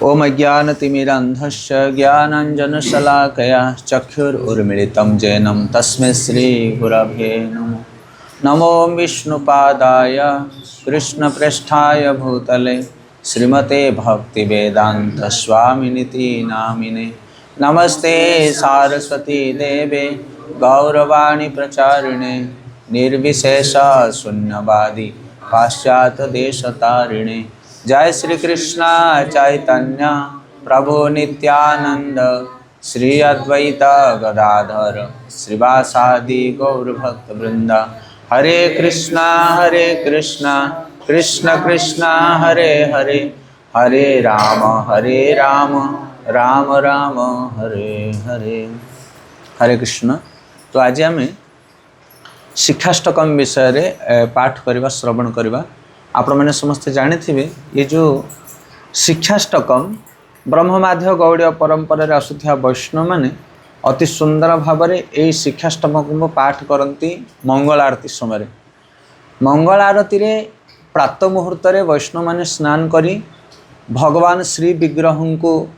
ओम अज्ञानतिमिरान्धस्य ज्ञानाञ्जनशलाकया चक्षुरुन्मिलितं येन तस्मै श्रीगुरवे नमः। नमो विष्णुपादाय कृष्णप्रेष्ठाय भूतले श्रीमते भक्तिवेदान्तस्वामिनिति नामिने। नमस्ते सारस्वती देवे गौरवाणी प्रचारिणे निर्विशेष शून्यवादी पाश्चात्यदेशतारिणे। जय श्री कृष्ण चैतन्य प्रभु नित्यानंद श्री अद्वैत गदाधर श्रीवासादि गौरभक्त वृंद। हरे कृष्णा कृष्ण कृष्ण हरे हरे, हरे राम राम राम हरे हरे। हरे कृष्ण। तो आज आम शिक्षाष्टकम विषय रे पाठ करवा श्रवण करवा। आपण मैंने समस्ते जानी ये जो शिक्षाष्टकम ब्रह्ममाध्य गौड़ीय परंपरा रे आसुथिया वैष्णव माने अति सुंदर भाव में यही शिक्षाष्टकम को पाठ करती मंगल आरती समय। मंगल आरती रे प्रातः मुहूर्त वैष्णव माने स्नान करी भगवान श्री विग्रह को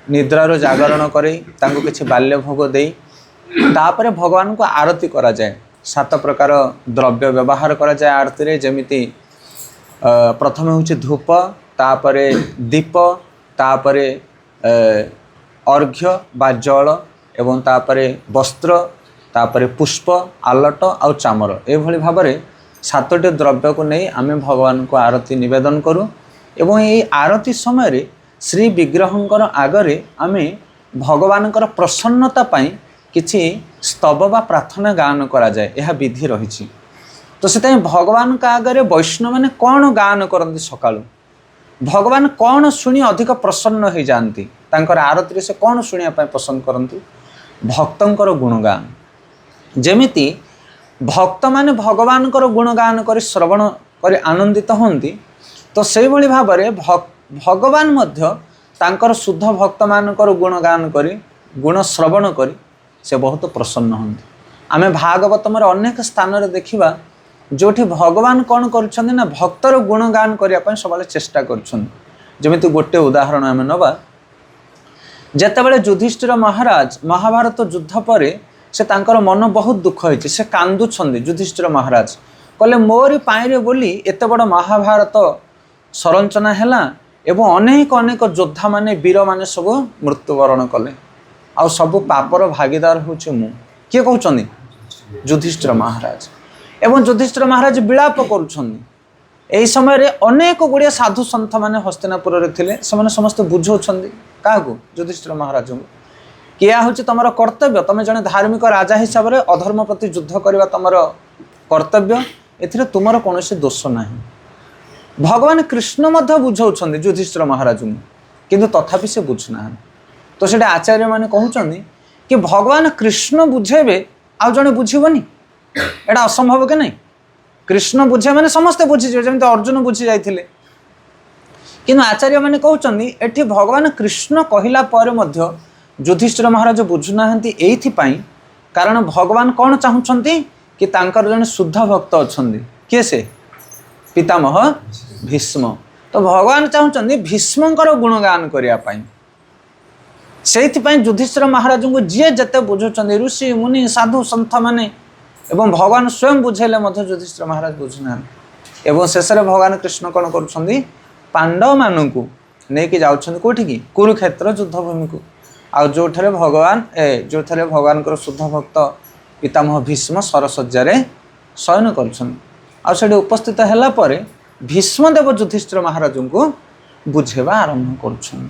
निद्रार जागरण करे किसी बाल्य भोग दे तापरे भगवान को आरती करा जाए। 7 प्रकार द्रव्य व्यवहार करा जाए आरती रे। जेमिति प्रथम हूँ धूप, तापरे दीप, तापरे अर्घ्य बा जल, एवं तापरे वस्त्र, तापरे पुष्प, आलट आउ चामर। एभली भाव में 7टी द्रव्य को नहीं आमे भगवान को आरती निवेदन करूँ। एवं ये आरती समय श्री विग्रहंकर आगरे आमे भगवानकर प्रसन्नता पाई किछि स्तव बा प्रार्थना गान करा जाए, यह विधि रही। तो से भगवान का आगे वैष्णव मैंने कौन गान करती सकाळु भगवान कौन शुणी अधिक प्रसन्न हो जाती आरती से कौन शुणा पसंद करती भक्तंकर गुणगान। जेमिति भक्त माने भगवान गुणगान कर श्रवण कर आनंदित होती। तो से भली भाव में भगवान मध्य तांकर शुद्ध भक्त मानकर गुणगान करी गुण श्रवण करी से बहुत प्रसन्न होती। आमे भागवतम अनेक स्थान रे देखिबा जोठी भगवान कौन करुछन्ति ना भक्तर गुणगान करने सब चेष्टा करुछन्ति। गोटे उदाहरण आम नवा। जेतेबेले युधिष्ठिर महाराज महाभारत युद्ध पर से तांकर मन बहुत दुख होइछि, से कांदुछन्ति। युधिष्ठिर महाराज कहले मोरी पाइरे बोली एते बड़ महाभारत संरचना हैला एवं अनेक अनेक योद्धा माने वीर माने सब मृत्युवरण कले आ सब पापर भागीदार होछि मु। किए कहउछन्ति? युधिष्ठिर महाराज। एवं युधिष्ठिर महाराज विलाप करुछन्ति। एही समय रे अनेक गुड़िया साधु सन्थ माने हस्तिनापुर रे थिले, सेमाने समस्त बुझौछन्ति काहकु युधिष्ठिर महाराज कि या होछि तमर कर्तव्य, तमे जने धार्मिक राजा हिसाब रे अधर्म प्रति युद्ध करबा तमर कर्तव्य, एथिरे तुमर कोनोसी दोष नाही। भगवान कृष्ण मध्य बुझौछन्ति युधिष्ठिर महाराज किंतु तथापि से बुझना। तो सेटा आचार्य माने कहउछन्ति कि भगवान कृष्ण बुझेबे आ जने बुझिबनी, एटा असंभव के नहीं। कृष्ण बुझे माने समस्ते बुझीजे, जमी अर्जुन बुझी जाइथिले। किंतु आचार्य माने कहउछन्ति एठी भगवान कृष्ण कहिला पर मध्य युधिष्ठिर महाराज बुझुनाहांती एइथिपाई कारण भगवान कौन चाहुछन्ति कि तांकर जने शुद्ध भक्त अछन्ति। किए से? पितामह भीष्म। तो भगवान चाहुछन्ति भीष्मंकर गुणगान करिया पाई। सेइथिपाई युधिष्ठिर महाराज को जी जते बुझुछन्ति ऋषि मुनि साधु सन्थ माने एवं भगवान स्वयं बुझेले मध्य युधिष्ठिर महाराज बुझुना। एवं शेष भगवान कृष्ण कौन करुछन्ति पांडव मानू नहीं जाउछन्ति कोठी की कुरुक्षेत्र युद्धभूमि को। आ जो भगवान शुद्ध भक्त पितामह भीष्म सरसज्जा शयन करुछन्ति। आ उपस्थित हैला परे भीष्मदेव युधिष्ठिर महाराज को बुझेबा आरंभ करुछन्ति।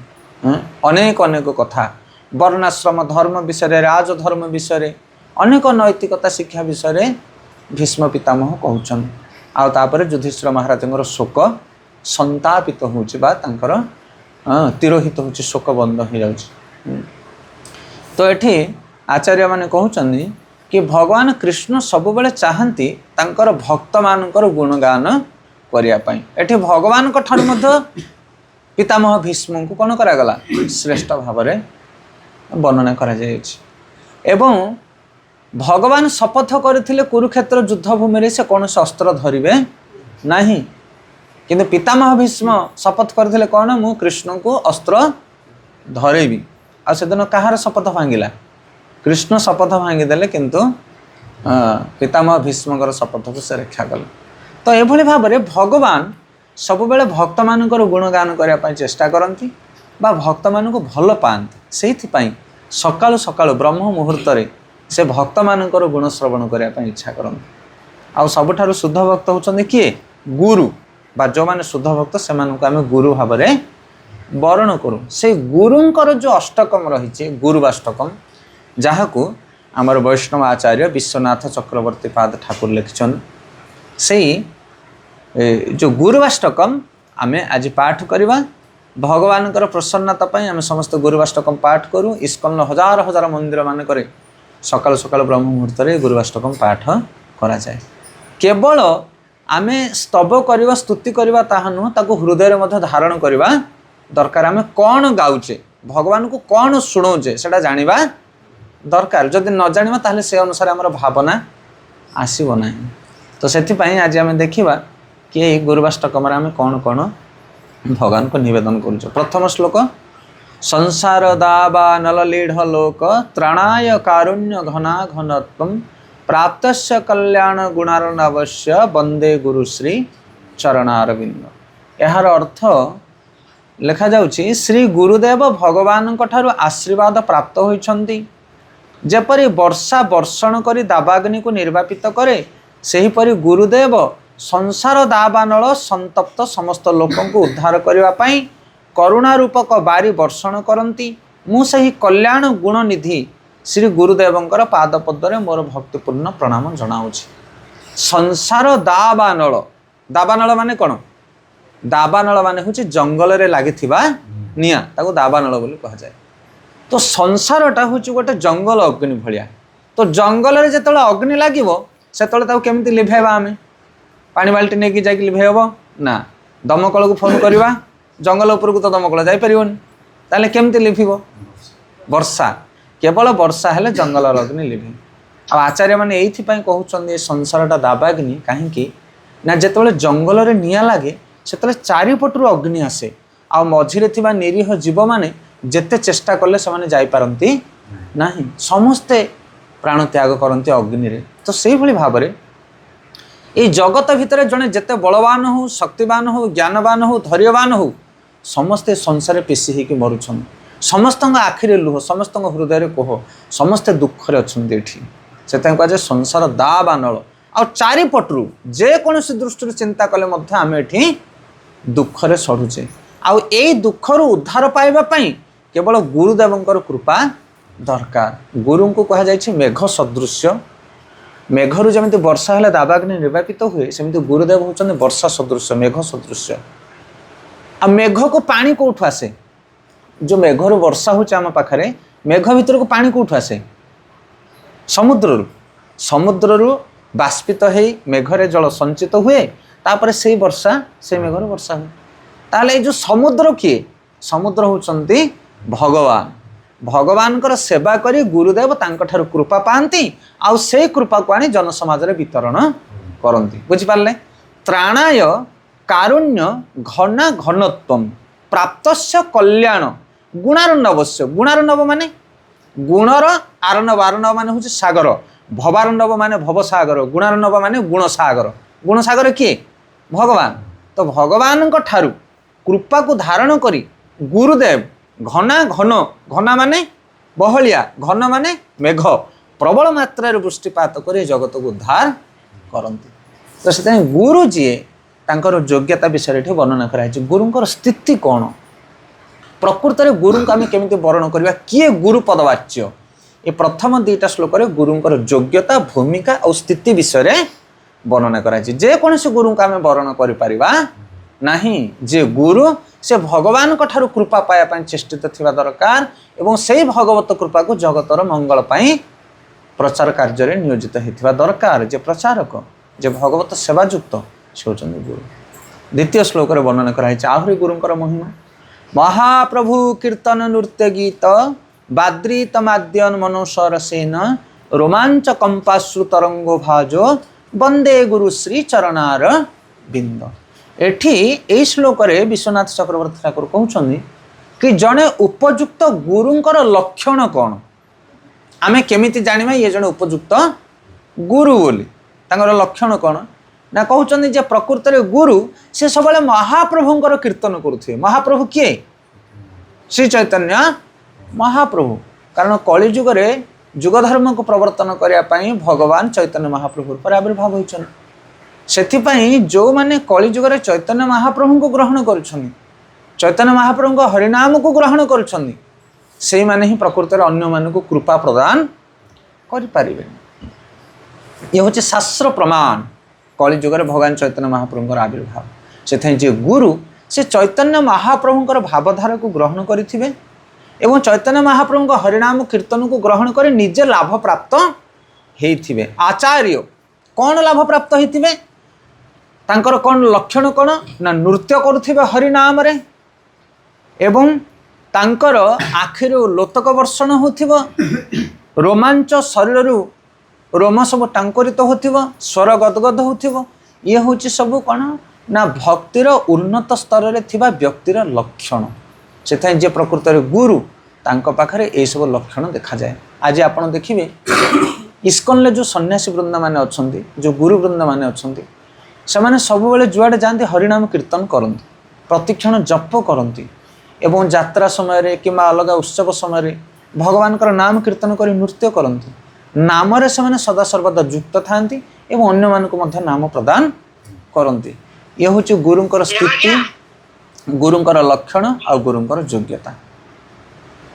अनेक अनेक कथा वर्णाश्रम धर्म विषय, राजधर्म विषय, अनेक नैतिकता शिक्षा विषय भीष्म पितामह कहउछन्ति। आ तापर युधिष्ठिर महाराज शोक संतापित होउछि बा तांकर तिरोहित होउछि, शोक बंद हो जाउछि। तो एठी आचार्य माने कहउछन्ति कि भगवान कृष्ण सबुबेले चाहंती तांकर भक्त मानकर गुणगान करिया पई। एठी भगवान को ठार मध्य पितामह भीष्म को कौन करागला श्रेष्ठ भाव में वर्णना करा जायछि। एवं भगवान शपथ करथिले कुरुक्षेत्र युद्धभूमि से कौन अस्त्र धरिबे नहीं। किंतु पितामह भीष्म शपथ करथिले कौन मु कृष्ण को अस्त्र धरेबी आ सेदिन कहार शपथ भांगिला कृष्ण शपथ भांगिदेले किंतु पितामह भीष्मकर शपथ को से रक्षा कले। तो एभली भाव में भगवान सबुबेले भक्त मानकर गुणगान करने चेष्टा करती बा भक्त मान भल पाती से सकालु सकालु ब्रह्म मुहूर्त से भक्त मानकर गुण श्रवण करने इच्छा करती। आउ सबुठारु शुद्ध भक्त होचंदी किए गुरु बा जो माने शुद्ध भक्त से आम गुरु भाव में वर्ण करूँ। से गुरुंकर जो अष्टकम रही गुरुवाष्टकम जहाँ को आमर वैष्णव आचार्य विश्वनाथ चक्रवर्ती पाद ठाकुर लिखिछन से जो गुरुवाष्टकम आमे आज पाठ करवा भगवान प्रसन्नता आम समस्त गुरुवाष्टकम पाठ करूँ। इस्कन हजार हजार मंदिर मानक सकाल सकाल ब्रह्म मुहूर्त गुरुवाष्टकम पाठ करा जाए। केवल आमे स्तव करवा स्तुति करवा ताहा नुह ताको हृदय में धारण करवा दरकार। आमे कौन गाउचे भगवान को कौन शुणाऊचे सेटा जानिबा दरकार। जदि न जानिबा ताहले से अनुसार आमर भावना आसीबो नाही। तो सेथिपाई आज आमे देखिबा कि गुरुवाष्टकम आमे कौन कौन भगवान को निवेदन करूँ। प्रथम श्लोक संसार दावा नललीढ़ लोक त्राणाय कारुण्य घना घनत्वम प्राप्तस्य कल्याण गुणार्णवस्य वंदे गुरुश्री चरणारविंद। यार अर्थ लिखा जाउछि श्री गुरुदेव भगवान ठारु आशीर्वाद प्राप्त होइछन्ति। जेपरि वर्षा वर्षण करी दावाग्नि को निर्वापित करे सेहीपरि गुरुदेव संसार दावानल संतप्त समस्त लोकों को उद्धार करने पाई करुणा रूपक बारी वर्षण करती। मु सही कल्याण गुण निधि श्री गुरुदेवंकर पादपद्मे मोर भक्तिपूर्ण प्रणाम जनाऊँगी। संसार दावानल दावानल माने कौन दावानल माने हूँ जंगल में लगी निआ ताको दावानल बोली कह जाए। तो संसारटा हूँ गोटे जंगल अग्नि भाया। तो जंगल में जिते अग्नि लगे से केमती लिभेबा आम पानी बाल्टी नहीं जाकि लिभेब ना दमकल को फोन करवा जंगल उपरको तो दमकल जापर ताले केमती लिभिब वर्षा केवल वर्षा हेले जंगल अग्नि लिभे। आ आचार्य मैंने ये कहते संसारटा दावाग्नि कहीं ना जिते जंगल में निआ लगे से चारिपटू अग्नि आसे आ मझिरे थिबा निरीह जीव माने जेते चेष्टा कले से जापारती ना समस्ते प्राण त्याग करते अग्नि रे। तो से भाव में ये जगत भितर जड़े जिते बलवान हो शक्तिवान हो ज्ञानवान हो धैर्यवान हो समस्ते संसार पेशी होकर मरुछन। समस्त आखिरे लुह समस्त हृदय कोह समस्ते दुखरे अच्छे से कहुए संसार दावानल आ चारिपटू जेकोसी दृष्टि चिंता कले आम ये दुखरे सड़ुचे। आउ ए दुखर उद्धार पाइबापी केवल गुरुदेवंकर कृपा दरकार। गुरु को कह जाए मेघ सदृश्य मेघरू जमी वर्षा हेले दावाग्नि निर्वापित हुए सेमती गुरुदेव होचंदे वर्षा सदृश मेघ सदृश। आ मेघ को पानी कौटू आसे जो मेघरू वर्षा होचे आम पाखरे मेघ भितर को पानी कौटू आसे समुद्ररू समुद्ररू बाष्पित हो मेघरे जल संचित हुए तापर से वर्षा से मेघर वर्षा हुए। ताले जो समुद्र किए समुद्र होचंती भगवान भगवान कर सेवा करी गुरुदेव तांकठारु कृपा पाती आउ से कृपा को आनी जनसमाज रे वितरण करती। बुझिपारे त्राणाय कारुण्य घना घनत्वम प्राप्तस्य कल्याण गुणार्णवस्य गुणार्णव माने गुणर आर्णव आर्णव माने हूँ सागर भवार्णव माने भवसागर गुणार्णव माने गुणसागर गुणसागर किए भगवान। तो भगवान ठारु कृपा को धारण करी गुरुदेव घना घन घना माने बहलिया घन माने मेघ प्रबल मात्रा वृष्टिपात कर जगत को उद्धार करती। तो से गुरु जी तांकर योग्यता विषय वर्णना कराई गुरुंकर स्थिति कौन प्रकृत में गुरु को आम केमी वर्ण करवा किए गुरु पदवाच्य ये प्रथम दुईटा श्लोक गुरुंकर योग्यता भूमिका और स्थिति विषय वर्णना कराई। जेकोसी गुरु को आम वर्ण कर जे गुरु से भगवान ठारु कृपा पाया चेष्टित थिबा दरकार एवं से भगवत कृपा को जगतर मंगल पाई प्रचार कार्य नियोजित होता दरकार। जे प्रचारक जे भगवत सेवायुक्त से होचंदी गुरु। द्वितीय श्लोक वर्णना कराई आहरी गुरुंकर महिमा महाप्रभु कीर्तन नृत्य गीत बाद्रीतमाद्यन मनोसरसेन रोमांच कंपाश्रु तरंगो भाजो वंदे गुरु श्री चरणार बिंद। एठी एई श्लोक रे विश्वनाथ चक्रवर्ती ठाकुर कहउछन्नी कि जड़े उपयुक्त गुरुंकर लक्षण कौन आमे केमिति जानिबा ये जड़े उपयुक्त गुरु बोली तांकर लक्षण कौन ना कहउछन्नी जे प्रकृत रे गुरु से सबले महाप्रभुंकर कीर्तन करुथे। महाप्रभु किए श्री चैतन्य महाप्रभु कारण कलि युग रे युग धर्म को प्रवर्तन करने पाई भगवान चैतन्य महाप्रभु पर आविर्भाव होइछन। सेथिपाई जो माने कलि युग रे चैतन्य महाप्रभु को ग्रहण करुछन चैतन्य महाप्रभु को हरिनाम को ग्रहण करुछन से माने ही प्रकृत रे अन्य मान को कृपा प्रदान करि पारिबे। ये होचे शास्त्र प्रमाण कलि युग रे भगवान चैतन्य महाप्रभु को आविर्भाव से जे गुरु से चैतन्य महाप्रभु भावधारा को ग्रहण करिथिबे एवं चैतन्य महाप्रभु हरिनाम कीर्तन को ग्रहण कर निजे लाभ प्राप्त होइथिबे। आचार्य कौन लाभ प्राप्त होइथिबे तांकर कौन लक्षण कौन ना नृत्य करुथिबे हरिनाम रे एवं तांकर आखिरु लोतक वर्षण होथिबो रोमांच शरीर रोम सब टांकरित होथिबो स्वर गदगद होथिबो। ये होची सब कौन ना भक्तिर उन्नत स्तर रे थिबा व्यक्तिर लक्षण से जे प्रकृत रे गुरु तांको पाखरे ए सब लक्षण देखा जाए। आज आपण देखिबे इस्कन ले जो सन्यासी वृंद माने अछंती जो गुरु वृंद माने अछंती से माने सब बेले जुआडे जांती हरिनाम कीर्तन करंती प्रतिक्षण जप करंती एवं यात्रा समय रे किमा अलग उत्सव समय रे भगवान कर नाम कीर्तन करी नृत्य करंती नाम रे से माने सदा सर्वदा युक्त थांती एवं अन्य मान को मध्य नाम प्रदान करंती। ये होची गुरुंकर स्थिति गुरुंकर लक्षण और गुरुंकर योग्यता।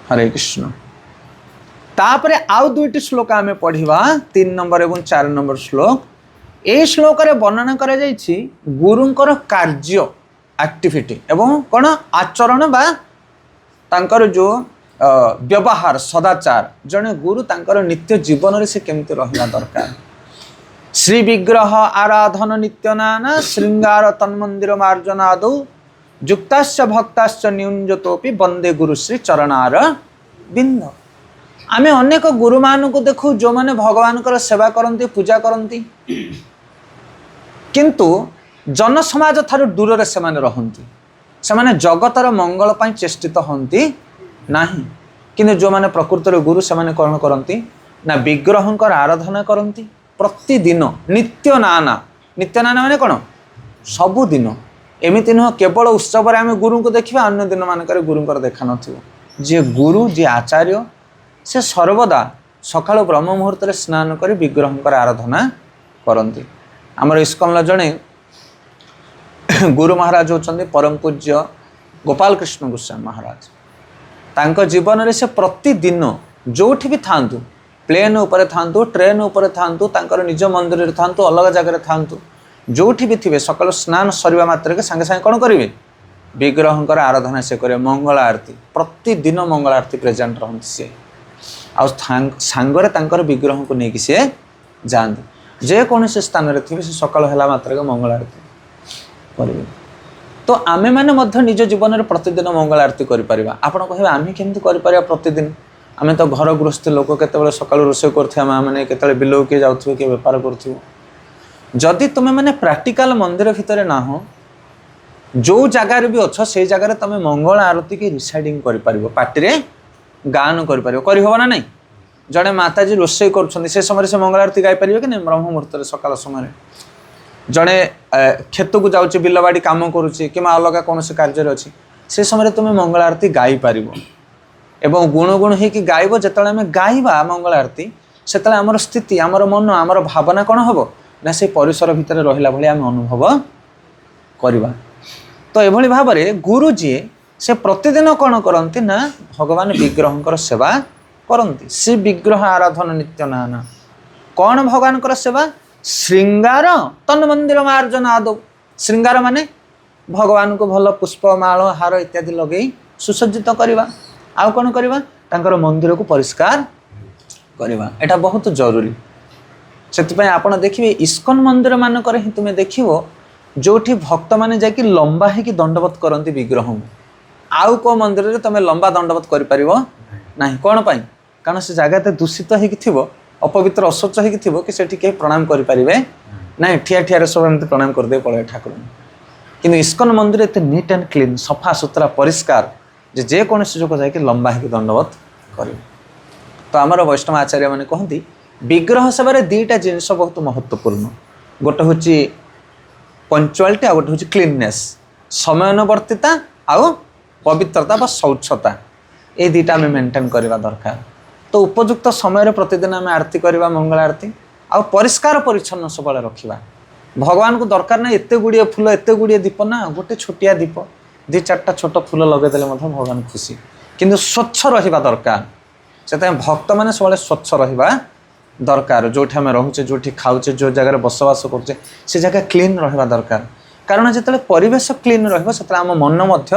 हरे कृष्ण। तापरे आउ दुईटी श्लोक आमे पढ़िबा 3 नंबर एवं 4 नंबर श्लोक। ए श्लोक रे वर्णना करा जायछि गुरुंकर कार्य एक्टिविटी एवं कोन आचरण बा तांकर जो व्यवहार सदाचार जने गुरु तांकर नित्य जीवन रे से केमते रहिला दरकार। श्री विग्रह आराधन नित्य नाना श्रृंगार तन्मंदिर मार्जनादौ युक्ताश्च भक्ताश्च न्यूनजतोपि वंदे गुरु श्री चरणार बिंद। आमे अनेक गुरु मान को देखु जो माने भगवान कर सेवा करंती पूजा करंती किंतु जन समाज थारु दूर रे से माने रहंती से माने जगतर मंगल पई चेष्टित हंती नाही किंतु जो माने प्रकृत रे गुरु से माने कर्ण करंती ना विग्रहंकर आराधना करंती प्रतिदिन नित्य नाना माने कौन सबुदिन एमती नुह केवल उत्सव आम गुरु को देखा अन्य दिन मानक गुरुंकर देखा नथिबो। जे गुरु जे आचार्य से सर्वदा सकाळ ब्रह्म मुहूर्त स्नान कर विग्रहंकर आराधना करती। आमर इस्कन जड़े गुरु महाराज होचंदी परम पूज्य गोपाल कृष्ण गोस्वामी महाराज तांको जीवन रे से प्रतिदिन जोठी भी थांतु प्लेन उपरे थांतु ट्रेन उपरे थांतु तांकर निज मंदिर रे थांतु अलग जगह थांतु जोठी भी थिबे सकाल स्नान सरिबा मात्र के संगे संगे कोन करिवे विग्रहंकर आराधना से करे मंगल आरती प्रतिदिन मंगल आरती प्रेजेंट रहंती से आ सांगरे तांकर विग्रह को नेकी से जानते जे कौन से स्थान रे थिबे से सकाल हैला मात्र के मंगल आरती करिवे। तो आमे माने मध्य निज जीवन रे प्रतिदिन मंगल आरती करि परिबा। आपण कहबे आमे केमति करि परिबा प्रतिदिन आमे तो घर गृहस्थ लोक केतबेले सकाल रोषे करथिया मां माने केतबेले बिलो के जाउथबे के व्यापार करथिबो जदि तुमे माने प्रैक्टिकल मंदिर भितर ना हो जो जगार भी अच्छ से जगार तुम मंगल आरती की रिसाइडिंग कर पारिबो पार्टी रे गान कर पारिबो करि होबा ना नहीं जड़े माताजी रोषे कर समय से मंगल आरती गाई पारिबे कि नहीं ब्रह्म मुहूर्त सकाल समय जड़े खेत को जाऊँच बिलबाड़ी कम करुच्ची कि अलग कौन से कार्य अच्छी से समय तुम मंगल आरती गाई पारिबो एवं गुण गुण होकि गाइब जिते आम गाइबा मंगल आरती से आमर स्थिति आमर मन आमर भावना कौन हम ना से परिसर भितर रहिला भली आम अनुभव करवा। तो यह भाव में गुरु जी से प्रतिदिन कौन करती ना भगवान विग्रहंकर सेवा करती श्री विग्रह आराधन नित्य नाना कौन भगवान सेवा श्रृंगार तन मंदिर मार्जन आदौ श्रृंगार माने भगवान को भल पुष्प माल हार इत्यादि लगे सुसज्जित करवा आउ कौन करवा तांकर मंदिर को परिष्कार करवा एटा बहुत जरूरी। से आपण देखिए इस्कन मंदिर मानक ही तुम्हें देखो जोठी भक्त मैंने जाकि लंबा है कि दंडवत करती विग्रह आउ को मंदिर रे तुम लंबा दंडवत कर पारिबो नाही कौन पाई कारण से जगह दूषित हो अपवित्र अस्वच्छ हो कि सेठी के प्रणाम कर पारिबे नाही ठिया ठिया सब एमती प्रणाम कर दे पड़े ठाकुर କିନ୍ତୁ ଇସ୍କନ ମନ୍ଦିର ଏତେ ନିଟ୍ ଆଣ୍ଡ କ୍ଲିନ୍, ସଫା ସୁତରା ପରିଷ୍କାର ଯେ ଯେକୌଣସି ଲୋକ ଯାଇକି ଲମ୍ବା ହେଇକି ଦଣ୍ଡବତ କରିବ। ତ ଆମର ବୈଷ୍ଣବ ଆଚାର୍ଯ୍ୟମାନେ କହନ୍ତି ବିଗ୍ରହ ସେବାରେ ଦୁଇଟା ଜିନିଷ ବହୁତ ମହତ୍ୱପୂର୍ଣ୍ଣ। ଗୋଟେ ହେଉଛି ପଙ୍କ୍ଚୁଆଲିଟି, ଆଉ ଗୋଟେ ହେଉଛି କ୍ଲିନନେସ୍, ସମୟାନୁବର୍ତ୍ତିତା ଆଉ ପବିତ୍ରତା ବା ଶୌଚ୍ଛତା। এই দুইটা ଆମେ ମେଣ୍ଟେନ୍ କରିବା ଦରକାର। ତ ଉପଯୁକ୍ତ ସମୟରେ ପ୍ରତିଦିନ ଆମେ ଆରତି କରିବା, ମଙ୍ଗଳ ଆରତୀ, ଆଉ ପରିଷ୍କାର ପରିଚ୍ଛନ୍ନ ସବୁବେଳେ ରଖିବା। ଭଗବାନଙ୍କୁ ଦରକାର ନାହିଁ ଏତେ ଗୁଡ଼ିଏ ଫୁଲ, ଏତେ ଗୁଡ଼ିଏ ଦୀପ, ନା ଗୋଟେ ଛୋଟିଆ ଦୀପ, 2-4ଟା ଛୋଟ ଫୁଲ ଲଗାଇଦେଲେ ମଧ୍ୟ ଭଗବାନ ଖୁସି। କିନ୍ତୁ ସ୍ୱଚ୍ଛ ରହିବା ଦରକାର। ସେଥିପାଇଁ ଭକ୍ତମାନେ ସବୁବେଳେ ସ୍ୱଚ୍ଛ ରହିବା ଦରକାର। ଯେଉଁଠି ଆମେ ରହୁଛେ, ଯେଉଁଠି ଖାଉଛେ, ଯେଉଁ ଜାଗାରେ ବସବାସ କରୁଛେ, ସେ ଜାଗା କ୍ଲିନ୍ ରହିବା ଦରକାର। କାରଣ ଯେତେବେଳେ ପରିବେଶ କ୍ଲିନ୍ ରହିବ ସେତେବେଳେ ଆମ ମନ ମଧ୍ୟ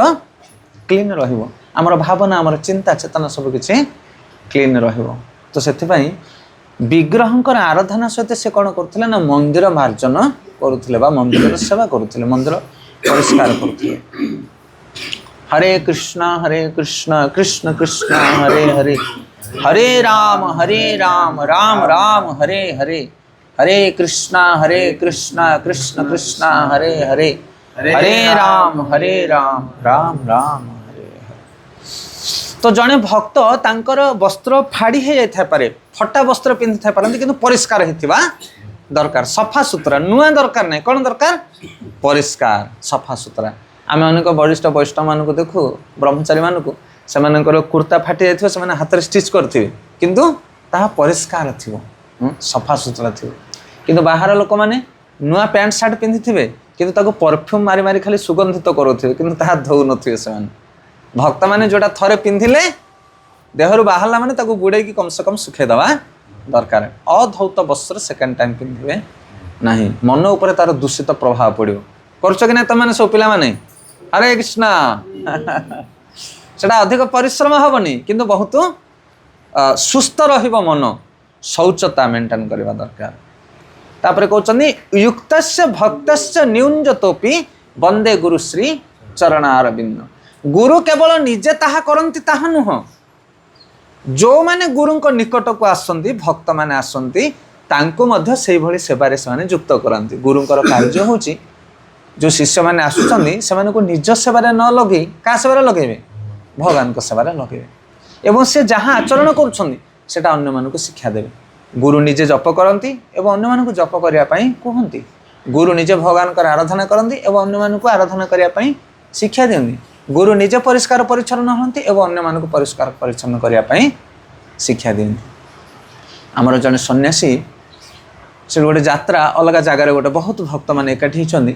କ୍ଲିନ୍ ରହିବ, ଆମର ଭାବନା, ଆମର ଚିନ୍ତା ଚେତନା ସବୁକିଛି କ୍ଲିନ୍ ରହିବ। ତ ସେଥିପାଇଁ ବିଗ୍ରହଙ୍କର ଆରାଧନା ସହିତ ସେ କ'ଣ କରୁଥିଲେ ନା ମନ୍ଦିର ମାର୍ଜନ କରୁଥିଲେ ବା ମନ୍ଦିରର ସେବା କରୁଥିଲେ, ମନ୍ଦିର ପରିଷ୍କାର କରୁଥିଲେ। ହରେ କୃଷ୍ଣ କୃଷ୍ଣ କୃଷ୍ଣ ହରେ ହରେ, ହରେ ରାମ ରାମ ରାମ ହରେ ହରେ, ହରେ କୃଷ୍ଣ କୃଷ୍ଣ କୃଷ୍ଣ ହରେ ହରେ, ହରେ ରାମ ରାମ ରାମ। ତ ଜଣେ ଭକ୍ତ ତାଙ୍କର ବସ୍ତ୍ର ଫାଡ଼ି ହେଇଯାଇଥାଇପାରେ, ଫଟା ବସ୍ତ୍ର ପିନ୍ଧିଥାଇ ପାରନ୍ତି, କିନ୍ତୁ ପରିଷ୍କାର ହେଇଥିବା ଦରକାର, ସଫା ସୁତରା, ନୂଆ ଦରକାର ନାହିଁ। କ'ଣ ଦରକାର? ପରିଷ୍କାର ସଫା ସୁତରା। ଆମେ ଅନେକ ବରିଷ୍ଠ ବୈଷ୍ଣବମାନଙ୍କୁ ଦେଖୁ, ବ୍ରହ୍ମଚାରୀମାନଙ୍କୁ, ସେମାନଙ୍କର କୁର୍ତ୍ତା ଫାଟି ଯାଇଥିବ, ସେମାନେ ହାତରେ ଷ୍ଟିଚ୍ କରିଥିବେ, କିନ୍ତୁ ତାହା ପରିଷ୍କାର ଥିବ, ସଫା ସୁତରା ଥିବ। କିନ୍ତୁ ବାହାର ଲୋକମାନେ ନୂଆ ପ୍ୟାଣ୍ଟ ସାର୍ଟ ପିନ୍ଧିଥିବେ, କିନ୍ତୁ ତାକୁ ପରଫ୍ୟୁମ୍ ମାରି ମାରି ଖାଲି ସୁଗନ୍ଧିତ କରୁଥିବେ, କିନ୍ତୁ ତାହା ଧୋଉନଥିବେ ସେମାନେ। ଭକ୍ତମାନେ ଯେଉଁଟା ଥରେ ପିନ୍ଧିଲେ ଦେହରୁ ବାହାରିଲା ମାନେ ତାକୁ ବୁଡ଼େଇକି କମ୍ ସେ କମ୍ ଶୁଖେଇ ଦେବା ଦରକାର। ଅଧୌତ ବସ୍ତ୍ର ସେକେଣ୍ଡ ଟାଇମ୍ ପିନ୍ଧିବେ ନାହିଁ, ମନ ଉପରେ ତାର ଦୂଷିତ ପ୍ରଭାବ ପଡ଼ିବ। କରୁଛ କି ନାହିଁ ତମାନେ ସବୁ ପିଲାମାନେ? ହରେ କୃଷ୍ଣ। ସେଟା ଅଧିକ ପରିଶ୍ରମ ହେବନି, କିନ୍ତୁ ବହୁତ ସୁସ୍ଥ ରହିବ ମନ, ଶୌଚତା ମେଣ୍ଟେନ୍ କରିବା ଦରକାର। ତାପରେ କହୁଛନ୍ତି ୟୁକ୍ତସ୍ୟ ଭକ୍ତସ୍ୟ ନ୍ୟୁଞ୍ଜତୋପି ବନ୍ଦେ ଗୁରୁଶ୍ରୀ ଚରଣାରବିନ୍ଦ। ଗୁରୁ କେବଳ ନିଜେ ତାହା କରନ୍ତି ତାହା ନୁହଁ, ଯେଉଁମାନେ ଗୁରୁଙ୍କ ନିକଟକୁ ଆସନ୍ତି, ଭକ୍ତମାନେ ଆସନ୍ତି, ତାଙ୍କୁ ମଧ୍ୟ ସେଇଭଳି ସେବାରେ ସେମାନେ ଯୁକ୍ତ କରନ୍ତି। ଗୁରୁଙ୍କର କାର୍ଯ୍ୟ ହେଉଛି ଯେଉଁ ଶିଷ୍ୟମାନେ ଆସୁଛନ୍ତି ସେମାନଙ୍କୁ ନିଜ ସେବାରେ ନ ଲଗେଇ କାହା ସେବାରେ ଲଗେଇବେ? ଭଗବାନଙ୍କ ସେବାରେ ଲଗେଇବେ। ଏବଂ ସେ ଯାହା ଆଚରଣ କରୁଛନ୍ତି ସେଇଟା ଅନ୍ୟମାନଙ୍କୁ ଶିକ୍ଷା ଦେବେ। ଗୁରୁ ନିଜେ ଜପ କରନ୍ତି ଏବଂ ଅନ୍ୟମାନଙ୍କୁ ଜପ କରିବା ପାଇଁ କୁହନ୍ତି। ଗୁରୁ ନିଜେ ଭଗବାନଙ୍କର ଆରାଧନା କରନ୍ତି ଏବଂ ଅନ୍ୟମାନଙ୍କୁ ଆରାଧନା କରିବା ପାଇଁ ଶିକ୍ଷା ଦିଅନ୍ତି। ଗୁରୁ ନିଜେ ପରିଷ୍କାର ପରିଚ୍ଛନ୍ନ ହୁଅନ୍ତି ଏବଂ ଅନ୍ୟମାନଙ୍କୁ ପରିଷ୍କାର ପରିଚ୍ଛନ୍ନ କରିବା ପାଇଁ ଶିକ୍ଷା ଦିଅନ୍ତି। ଆମର ଜଣେ ସନ୍ନ୍ୟାସୀ, ସେ ଗୋଟେ ଯାତ୍ରା, ଅଲଗା ଜାଗାରେ ଗୋଟେ ବହୁତ ଭକ୍ତମାନେ ଏକାଠି ହେଇଛନ୍ତି,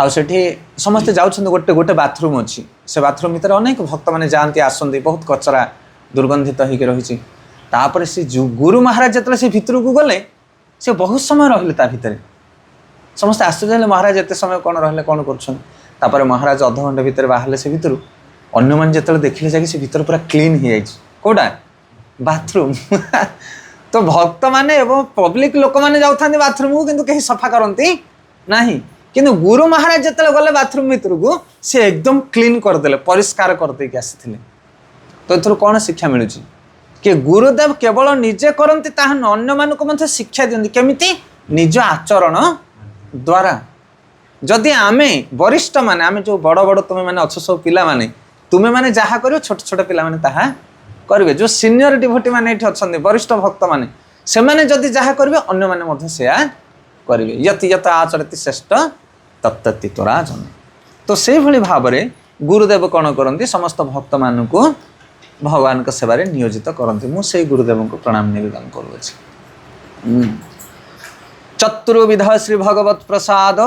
ଆଉ ସେଠି ସମସ୍ତେ ଯାଉଛନ୍ତି, ଗୋଟେ ବାଥରୁମ୍ ଅଛି। ସେ ବାଥରୁମ୍ ଭିତରେ ଅନେକ ଭକ୍ତମାନେ ଯାଆନ୍ତି ଆସନ୍ତି, ବହୁତ କଚରା ଦୁର୍ଗନ୍ଧିତ ହେଇକି ରହିଛି। ତାପରେ ସେ ଗୁରୁ ମହାରାଜ ଯେତେବେଳେ ସେ ଭିତରକୁ ଗଲେ, ସେ ବହୁତ ସମୟ ରହିଲେ ତା ଭିତରେ। ସମସ୍ତେ ଆଶ୍ଚର୍ଯ୍ୟ ହେଲେ, ମହାରାଜ ଏତେ ସମୟ କ'ଣ ରହିଲେ, କ'ଣ କରୁଛନ୍ତି? ତାପରେ ମହାରାଜ ଅଧଘଣ୍ଟେ ଭିତରେ ବାହାରିଲେ ସେ ଭିତରୁ। ଅନ୍ୟମାନେ ଯେତେବେଳେ ଦେଖିଲେ ଯାଇକି ସେ ଭିତରେ ପୁରା କ୍ଲିନ୍ ହେଇଯାଇଛି। କେଉଁଟା? ବାଥରୁମ୍। ତ ଭକ୍ତମାନେ ଏବଂ ପବ୍ଲିକ୍ ଲୋକମାନେ ଯାଉଥାନ୍ତି ବାଥରୁମ୍କୁ, କିନ୍ତୁ କେହି ସଫା କରନ୍ତି ନାହିଁ। କିନ୍ତୁ ଗୁରୁ ମହାରାଜ ଯେତେବେଳେ ଗଲେ ବାଥରୁମ୍ ଭିତରକୁ, ସେ ଏକଦମ କ୍ଲିନ୍ କରିଦେଲେ, ପରିଷ୍କାର କରିଦେଇକି ଆସିଥିଲେ। ତ ଏଥିରୁ କ'ଣ ଶିକ୍ଷା ମିଳୁଛି? କି ଗୁରୁଦେବ କେବଳ ନିଜେ କରନ୍ତି ତାହା ନୁହଁ, ଅନ୍ୟମାନଙ୍କୁ ମଧ୍ୟ ଶିକ୍ଷା ଦିଅନ୍ତି। କେମିତି? ନିଜ ଆଚରଣ ଦ୍ୱାରା। ଯଦି ଆମେ ବରିଷ୍ଠ ମାନେ, ଆମେ ଯେଉଁ ବଡ଼ ବଡ଼ ତୁମେମାନେ ଅଛ ସବୁ ପିଲାମାନେ, ତୁମେମାନେ ଯାହା କରିବ ଛୋଟ ଛୋଟ ପିଲାମାନେ ତାହା କରିବେ। ଯେଉଁ ସିନିୟର ଡିଭୋଟି ମାନେ ଏଠି ଅଛନ୍ତି, ବରିଷ୍ଠ ଭକ୍ତମାନେ, ସେମାନେ ଯଦି ଯାହା କରିବେ ଅନ୍ୟମାନେ ମଧ୍ୟ ସେୟା କରିବେ। ୟତି ୟତ ଆଚରତି ଶ୍ରେଷ୍ଠ ତତ୍ତତି ତ୍ୱରାଜନ। ତ ସେଇଭଳି ଭାବରେ ଗୁରୁଦେବ କ'ଣ କରନ୍ତି? ସମସ୍ତ ଭକ୍ତମାନଙ୍କୁ ଭଗବାନଙ୍କ ସେବାରେ ନିୟୋଜିତ କରନ୍ତି। ମୁଁ ସେଇ ଗୁରୁଦେବଙ୍କୁ ପ୍ରଣାମ ନିବେଦନ କରୁଅଛି। ଚତୁର୍ବିଧ ଶ୍ରୀ ଭଗବତ ପ୍ରସାଦ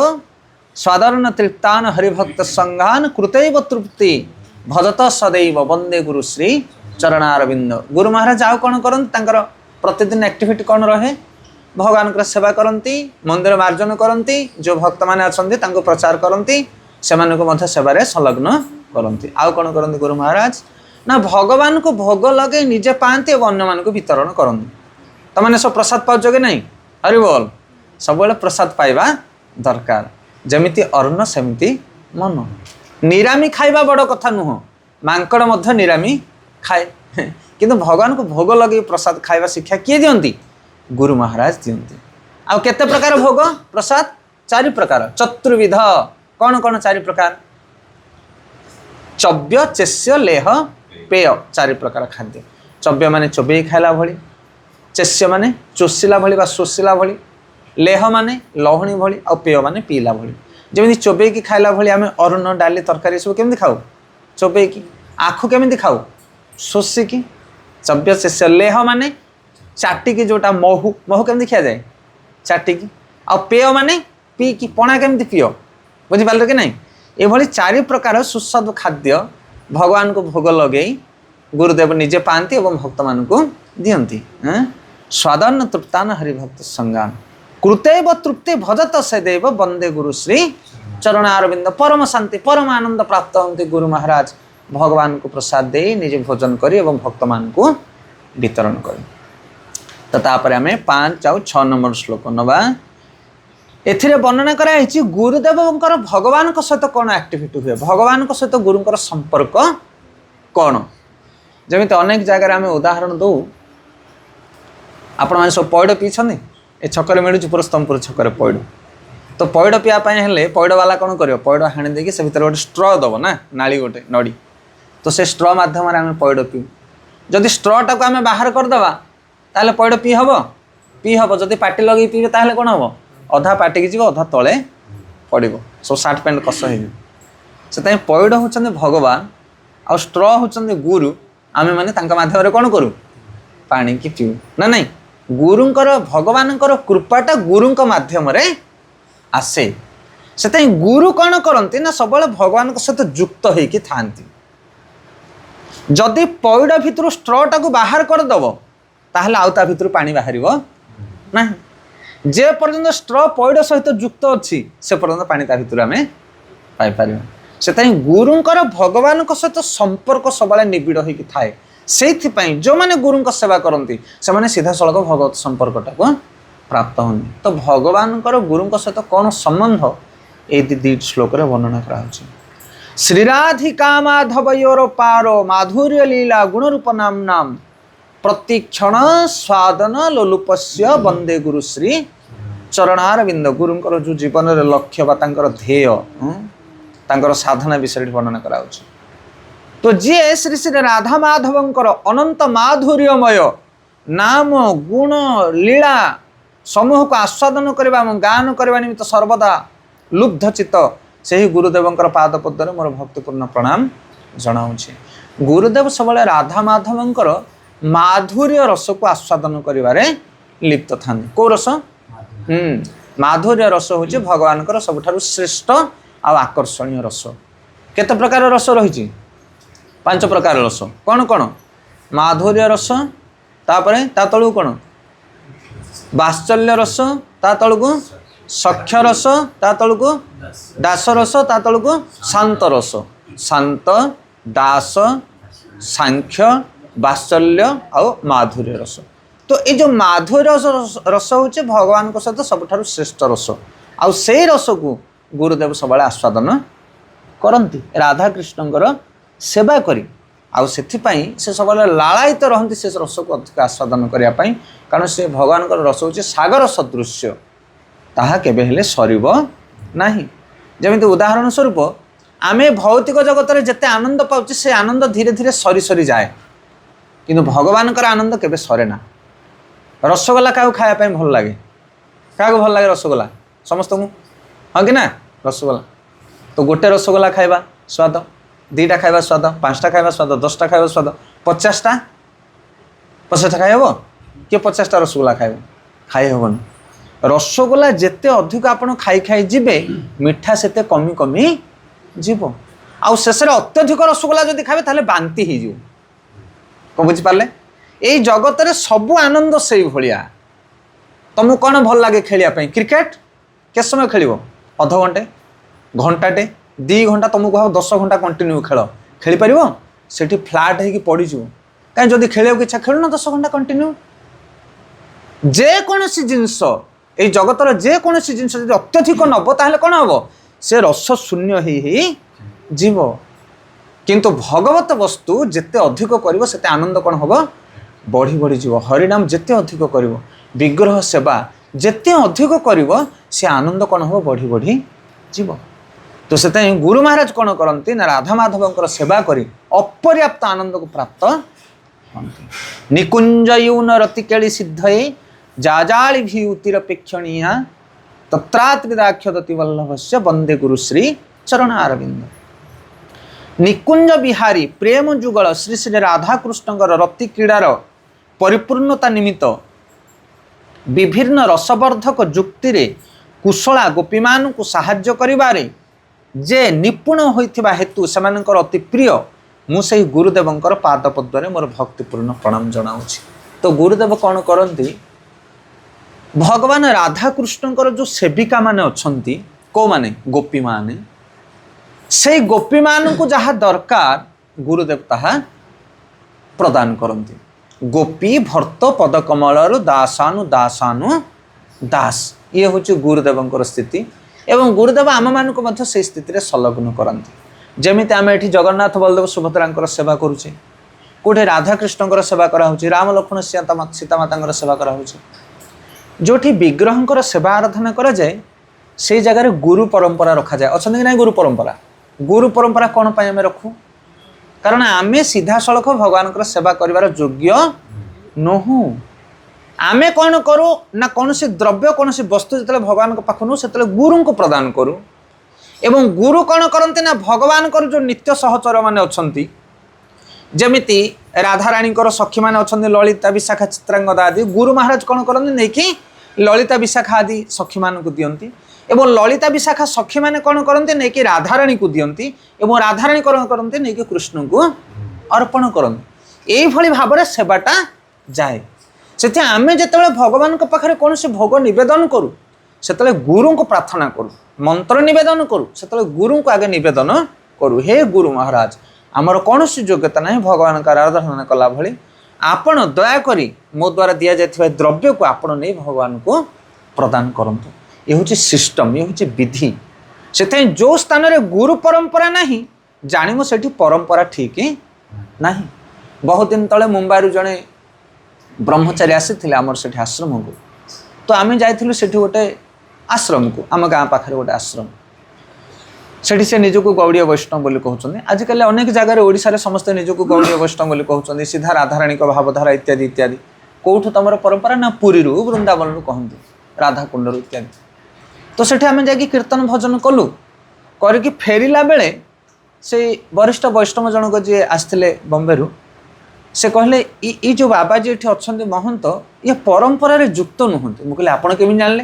ସ୍ୱାଦର୍ଣ୍ଣ ତୃପ୍ତାନ ହରିଭକ୍ତ ସଂଘାନ କୃତୈବ ତୃପ୍ତି ଭଜତ ସदैବ ବନ୍ଦେ ଗୁରୁ ଶ୍ରୀ ଚରଣାରବିନ୍ଦ। ଗୁରୁ ମହାରାଜ ଆଉ କ'ଣ କରନ୍ତି? ତାଙ୍କର ପ୍ରତିଦିନ ଆକ୍ଟିଭିଟି କ'ଣ ରହେ? ଭଗବାନଙ୍କର ସେବା କରନ୍ତି, ମନ୍ଦିର ମାର୍ଜନ କରନ୍ତି, ଯେଉଁ ଭକ୍ତମାନେ ଅଛନ୍ତି ତାଙ୍କୁ ପ୍ରଚାର କରନ୍ତି, ସେମାନଙ୍କୁ ମଧ୍ୟ ସେବାରେ ସଂଲଗ୍ନ କରନ୍ତି। ଆଉ କ'ଣ କରନ୍ତି ଗୁରୁ ମହାରାଜ? ନା ଭଗବାନଙ୍କୁ ଭୋଗ ଲଗେଇ ନିଜେ ପାଆନ୍ତି ଏବଂ ଅନ୍ୟମାନଙ୍କୁ ବିତରଣ କରନ୍ତି। ତମାନେ ସବୁ ପ୍ରସାଦ ପାଉଛ କି ନାହିଁ? ହରି ବୋଲ। ସବୁବେଳେ ପ୍ରସାଦ ପାଇବା ଦରକାର। ଯେମିତି ଅନ୍ନ ସେମିତି ମନ। ନିରାମି ଖାଇବା ବଡ଼ କଥା ନୁହଁ, ମାଙ୍କଡ଼ ମଧ୍ୟ ନିରାମି ଖାଏ, କିନ୍ତୁ ଭଗବାନଙ୍କୁ ଭୋଗ ଲଗେଇ ପ୍ରସାଦ ଖାଇବା ଶିକ୍ଷା କିଏ ଦିଅନ୍ତି? ଗୁରୁ ମହାରାଜ ଦିଅନ୍ତି। ଆଉ କେତେ ପ୍ରକାର ଭୋଗ ପ୍ରସାଦ? 4 ପ୍ରକାର। ଚତୁର୍ବିଧ कौन कौन 4 प्रकार चव्य चेष्य लेह पेय 4 प्रकार खाद्य चव्य माने चोबे खाइला भली चेष्य माने चोषिला भली बा शोषिला भली लेह माने लहुणी भली आ पेय माने पीला भली जमी चोबे की खाइला भली आम अरुण डाली तरकारी सब केमती खाऊ चोबे की आखु केमती खाऊ शोषिकी चव्य चेष्य लेह माने चाटिकी जोटा महू महू केमती खिया जाए चाटिकी आ पेय माने पी की पणा केमती पिय बुझिपारे कि नहीं ये 4 प्रकार सुस्वादु खाद्य भगवान को भोग लगे गुरुदेव निजे पाती और भक्त मान को दियंती स्वादन तृप्तान हरिभक्त संगान कृतेव तृप्ति भजत से देव वंदे गुरु श्री चरणारविंद परम शांति परम आनंद प्राप्त होती गुरु महाराज भगवान को प्रसाद दे निजे भोजन करी और भक्त मान को वितरण करी। तो तापर आम 5 और 6 नंबर श्लोक नवा एथिरे वर्णना कराई गुरुदेव भगवान सहित कौन एक्टिविटी हुए भगवान सहित गुरुंर संपर्क कौन जमी अनेक जगह आम उदाहरण दौ आपण मैंने सब पैड पीछे ए छक मिलूँ पुरस्तमपुर छक पैड तो पैड पीवाई हेल्ले पैड वाला कौन कर पैड हाणी देकी से भर गोटे स्ट्र दब ना नाली गोटे नड़ी तो से स्ट्र मध्यम आम पैड पीऊ जदि स्ट्रटा को आम बाहर करदे ताहले पैड पी हम जदि पार्टी लगे पीबे ताहले कौन हम अधा पाटिकी जीव अधा तले पड़ो सब सार्ट पैंट कष हो पैड होचंदी भगवान आ स्ट्र होचंदी गुरु आमे माने तांका माध्यम कौन करूँ पानी की पीऊ ना नहीं गुरुंकर भगवानकर कृपाटा गुरुंक माध्यम आसे से गुरु कौन करती ना सब भगवान सहित युक्त होती था जदि पैड भितर स्ट्रटा को बाहर करदब ताहले आउ ता भितर पानी बाहर ना जे पर्यंत स्ट्र पैड सहित युक्त अच्छी से पर्यंत पानी ता भितर आम पाइपर से गुरुंकर भगवान सहित संपर्क सब निबिड़ होती थाए से जो मैंने गुरु सेवा करती से मैंने सीधा सड़क भगवत संपर्कटा को प्राप्त होनी तो भगवान गुरु सहित कौन संबंध ये 2 श्लोक वर्णना कराई श्रीराधिका माधवयोर पारो माधुर्य लीला गुणरूप नाम प्रतिक्षण स्वादन लोलुपस्य वंदे गुरु श्री चरणारविंद गुरुंकर जो जीवन लक्ष्य बा ध्येय तांकर साधना विषय वर्णना कराउछि तो जी श्री श्री राधा माधवंकर अनंत माधुर्यमय नाम गुण लीला समूह को आस्वादन करबा गान करबा निमित्त सर्वदा लुब्ध चित्त से ही गुरुदेवंकर पादपद्म मोर भक्तिपूर्ण प्रणाम जनाऊँचे गुरुदेव सब राधा माधवंकर माधुर्य रस को आस्वादन करिवारे लिप्त था कौ रस माधुर्य रस हूँ भगवान सबुठारु श्रेष्ठ आकर्षणीय रस केते प्रकार रस रही 5 प्रकार रस कौन कौन माधुर्य रस तापरे ता तलू कौन वात्सल्य रस ता तलू सख्य रस ता तलू दास रस ता तलू शांत रस शांत दास सांख्य वात्सल्य और माधुर्य रस तो ये जो माधुर्य रस हूँ भगवान को सहित सबुठारु श्रेष्ठ रस आउ से रस को गुरुदेव सब आस्वादन करती राधा कृष्णकर सेवा करी आउ से सब लालायित रहती से रस को अधिक आस्वादन करने कारण से भगवान रस हूँ सागर सदृश्य ताहा केबे हेले सरिब नाही जमिति उदाहरण स्वरूप आमे भौतिक जगत में जिते आनंद पाउचे से आनंद धीरे धीरे सरी सरी जाए किंतु भगवान आनंद केबे सरे ना रसगोला क्या खायापी भल लगे क्या भल लगे रसगोला समस्त को हाँ कि ना रसगोला तो गोटे रसगोला खाइबा स्वाद 2टा खाइबा स्वाद 5टा खाइबा स्वाद 10टा खाइबा स्वाद 50टा खाई हम किए 50टा रसगोला खाइब खाई हेबन रसगोला जिते अधिक आपण खाई खाई जीवे मिठा सेते कमी कमी जीव आउ शेष अत्यधिक रसगोला जब खाइबे ताहले बांती ही जीव कौन बुझिपारे यही जगत रे सबु आनंद से भाया तुमको कौन भल लगे खेलिया क्रिकेट के समय खेल अध घंटे घंटाटे 2 घंटा तुमको कह 10 घंटा कंटिन्यू खेल खेल पार से फ्लाट हो पड़ज कहीं जब खेल इच्छा खेलुना 10 घंटा कंटिन्यू जेकोसी जिनस ये जगतर जेकोसी जिनस अत्यधिक नब ताहले कौन हम से रस शून्य ही जीव किंतु भगवत वस्तु जिते अधिक कर से आनंद कौन हम बढ़ी बढ़ी जीव हरिनाम जिते अधिक कर विग्रह सेवा जिते अधिक कर से आनंद कौन हम बढ़ी बढ़ी जीव तो से गुरु महाराज कौन करती ना राधा माधव सेवा करी अपर्याप्त आनंद को प्राप्त निकुंज यून रतिकेली सिद्धये जाजाली भी उतिरपेक्षणीय तत्रात्विदाख्यदति वल्लभस्य वंदे गुरुश्री चरण अरविंद। निकुंज बिहारी प्रेम जुगल श्री श्री राधाकृष्ण रति क्रीडार परिपूर्णता निमित्त विभिन्न रसवर्धक जुक्ति रे कुशला गोपी मान को साहाय्य करिबारे जे निपुण होइथिबा हेतु सेमानकर अति प्रिय मुझे गुरुदेवंकर पादपद्मे मोर भक्तिपूर्ण प्रणाम जनाऊँगी। तो गुरुदेव कौन करती भगवान राधाकृष्णकर जो सेविका माने अच्छी कौ माने गोपी माने से गोपी मान को जहाँ दरकार गुरुदेव ताहा प्रदान करती। गोपी भर्त पदकमल दासानु दासानु दास ये हूँ गुरुदेवंकर स्थिति एवं गुरुदेव आम मान को से स्थिति संलग्न करती। जमिति आम ये जगन्नाथ बलदेव सुभद्रा सेवा करुचे कौटे राधाकृष्ण सेवा कराऊँच राम लक्ष्मण सीतामाता सेवा कराऊँच जोठी विग्रह सेवा आराधना करा जाए से जगह गुरु परंपरा रखा जाए अच्छा कि ना गुरु परंपरा कौन पाई आम रखू कारण आम सीधा सड़क भगवान सेवा कर योग्य नहूँ आमे कौन करूँ ना कौन द्रव्य कौन वस्तु जो भगवान पाखु से गुरु को प्रदान करूँ एवं गुरु कौन करते ना भगवान जो नित्य सहचर माने अच्छी जमिति राधाराणी सखी मैंने अच्छा ललिता विशाखा चित्रांगदा आदि गुरु महाराज कौन करते नहीं कि ललिता विशाखा आदि सखी मान को दियंती एवं ललिता विशाखा सखी मैंने कौन करते नहीं कि राधाराणी को दियंती एवं राधाराणी कौन करते नहीं कि कृष्ण को अर्पण करते यही भाव में सेवाटा जाए से आम जो भगवान पाखे कौन से भोग नवेदन करूँ से गुरु को प्रार्थना करूँ मंत्र नवेदन करूँ से गुरु को आगे नवेदन करूँ हे गुरु महाराज आमर कौन योग्यता ना भगवान का आराधना कला भली आपण दयाकोरी मो द्वारा दि जाए द्रव्य को आपण नहीं भगवान को प्रदान करंतु ये हूँ सिस्टम ये हूँ विधि से जो स्थान में गुरु परंपरा नहीं जाणिम से परंपरा ठीक ना। बहुत दिन तले मुंबई जड़े ब्रह्मचारी आसी आमर से आश्रम को तो आम जाइलु गोटे आश्रम को आम गाँ पाखे गोटे आश्रम से निजक गौड़ीय वैष्णव बोली कहते आजिकल अनेक जगह ओडिशा समस्ते निजक गौड़ीय वैष्णव बोली कहते सीधा राधाराणी भावधारा इत्यादि इत्यादि कौटू तुम परंपरा ना पुरी वृंदावन कहते राधाकुंड इत्यादि तो सेठी आम जा कीर्तन भजन कलु करके फेरला बेले से वरिष्ठ वैष्णव जनक जी आसते बम्बे से कहले ये जो बाबा जी ये अच्छा महंत ये परंपरा युक्त नुहति मुझे आपड़ केमी जानले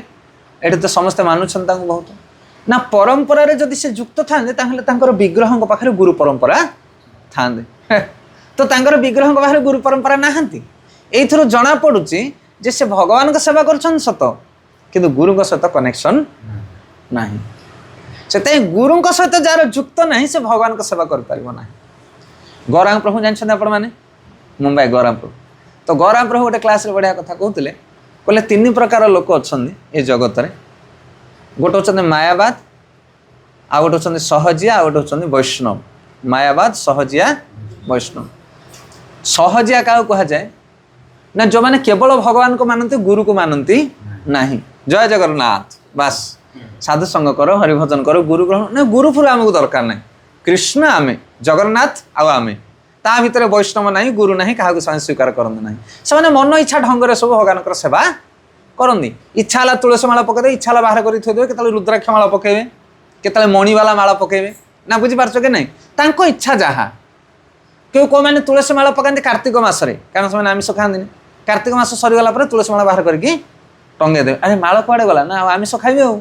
ये तो समस्ते मानुछन बहुत ना परंपरा रे जदि से युक्त था विग्रह पाखे गुरु परंपरा था तो तांकर विग्रह पाखे गुरु परंपरा नहांती एथुरु जना पड़ुची जे से भगवान का सेवा करछन सत किंतु गुरु का सहित कनेक्शन नहीं से गुरु का सहित जार युक्त नहीं से भगवान का सेवा कर पारिबो नहीं। गौरांग प्रभु जानछन आपण माने मुंबई गौरांग प्रभु तो गौरांग प्रभु गोटे क्लास रे बढ़िया कथा कहते कहले तीन प्रकार लोक अच्छा ये जगत रे गोटे होचंदी मायावाद आ गोटे होचंदी सहजिया आ गोटे होचंदी वैष्णव मायावाद सहजिया वैष्णव सहजिया क्या कहा जाए ना जो मैंने केवल भगवान को मानती गुरु को मानती नहीं जय जगन्नाथ बस साधु संग करो हरिभजन करो गुरु ग्रहण ना गुरु फुरु आमको दरकार नहीं कृष्ण आमे जगन्नाथ आमे ता भितर वैष्णव नहीं गुरु नहीं क्या स्वीकार करते ना से मन इच्छा ढंग से सब भगवान सेवा करती इच्छा है तुलसी माला पकड़े इच्छा है बाहर कर के रुद्राक्ष माला पकेबे के मणिवाला माला पकेबे ना बुझीपार के नहीं तांको इच्छा जहाँ क्यों कौ मैंने तुलसी माला पकाते कार्तिक मसरे कारण से आमिष खाती कार्तिक मास सरीगला तुलसी माला बाहर करके टंगे देवे अरे माला कुआड़े गला ना आमिष खाइबे आ